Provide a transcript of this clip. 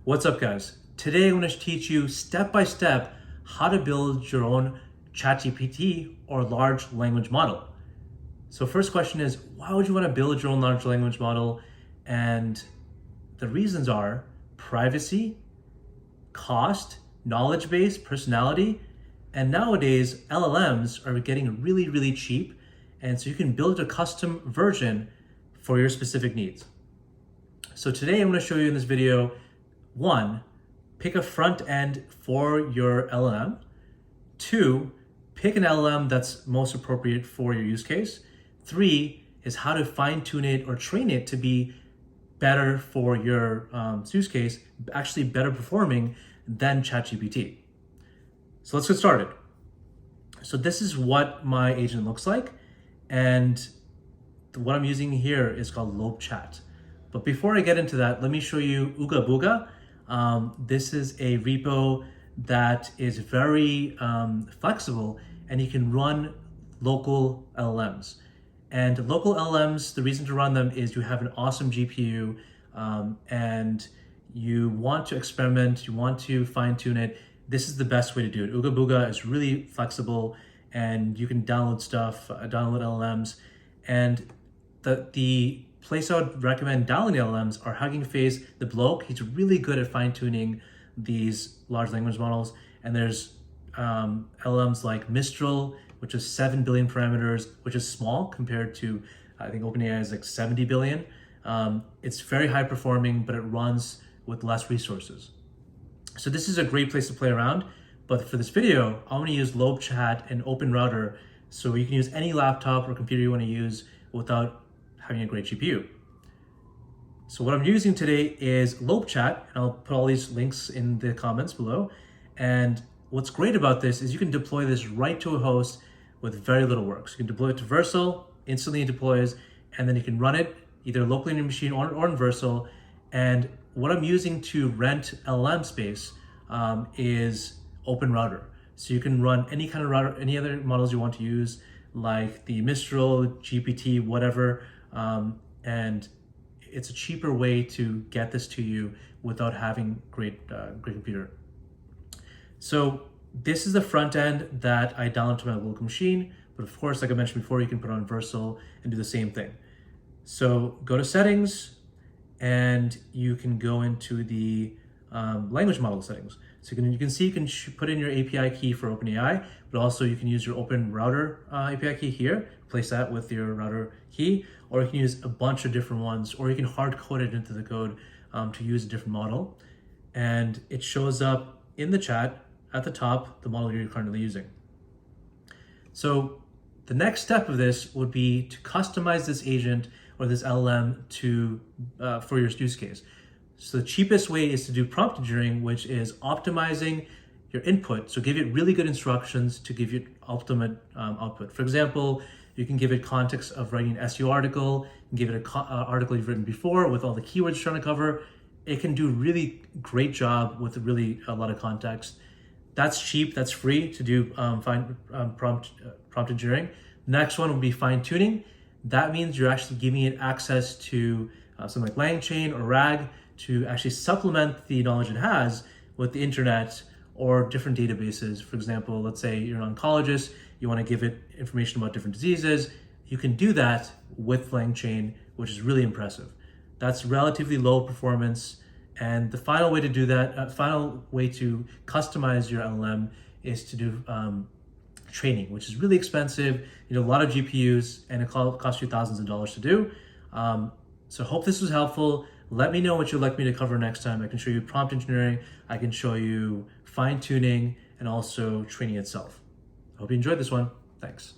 What's up, guys? Today I'm going to teach you step by step how to build your own ChatGPT or large language model. So first question is, why would you want to build your own large language model? And the reasons are privacy, cost, knowledge base, personality, and nowadays LLMs are getting really cheap, and so you can build a custom version for your specific needs. So today I'm going to show you in this video, one, pick a front end for your LLM. Two, pick an LLM that's most appropriate for your use case. Three is how to fine tune it or train it to be better for your use case, actually better performing than ChatGPT. So let's get started. So this is what my agent looks like, and what I'm using here is called LLM. But before I get into that, let me show you Ooga Booga. This is a repo that is very flexible, and you can run local LLMs. And local LLMs, the reason to run them is you have an awesome GPU, and you want to experiment, you want to fine tune it. This is the best way to do it. Ooga Booga is really flexible, and you can download stuff, download LLMs. And the place I would recommend downloading LLMs are Hugging Face, the bloke. He's really good at fine tuning these large language models. And there's LLMs like Mistral, which is 7 billion parameters, which is small compared to, I think OpenAI is like 70 billion. It's very high performing, but it runs with less resources. So this is a great place to play around. But for this video, I'm gonna use LLM and Open Router, so you can use any laptop or computer you wanna use without having a great GPU. So what I'm using today is LLM, and I'll put all these links in the comments below. And what's great about this is you can deploy this right to a host with very little work. So you can deploy it to Versal, instantly it deploys, and then you can run it either locally in your machine or in Versal. And what I'm using to rent LLM space is Open Router. So you can run any kind of router, any other models you want to use, like the Mistral, GPT, whatever. And it's a cheaper way to get this to you without having great computer. So this is the front end that I download to my local machine, but of course, like I mentioned before, you can put it on Versal and do the same thing. So go to settings, and you can go into the language model settings. So you can put in your API key for OpenAI, but also you can use your Open Router API key here, place that with your router key, or you can use a bunch of different ones, or you can hard code it into the code to use a different model. And it shows up in the chat at the top, the model you're currently using. So the next step of this would be to customize this agent or this LLM for your use case. So the cheapest way is to do prompt engineering, which is optimizing your input. So give it really good instructions to give you ultimate output. For example, you can give it context of writing an SEO article, and give it an article you've written before with all the keywords you're trying to cover. It can do really great job with really a lot of context. That's cheap, that's free to do prompt engineering. Next one would be fine tuning. That means you're actually giving it access to something like LangChain or RAG to actually supplement the knowledge it has with the internet or different databases. For example, let's say you're an oncologist, you want to give it information about different diseases. You can do that with LangChain, which is really impressive. That's relatively low performance. And the final way to do that, final way to customize your LLM is to do training, which is really expensive. You know, a lot of GPUs, and it costs you thousands of dollars to do. So hope this was helpful. Let me know what you'd like me to cover next time. I can show you prompt engineering, I can show you fine tuning, and also training itself. I hope you enjoyed this one. Thanks.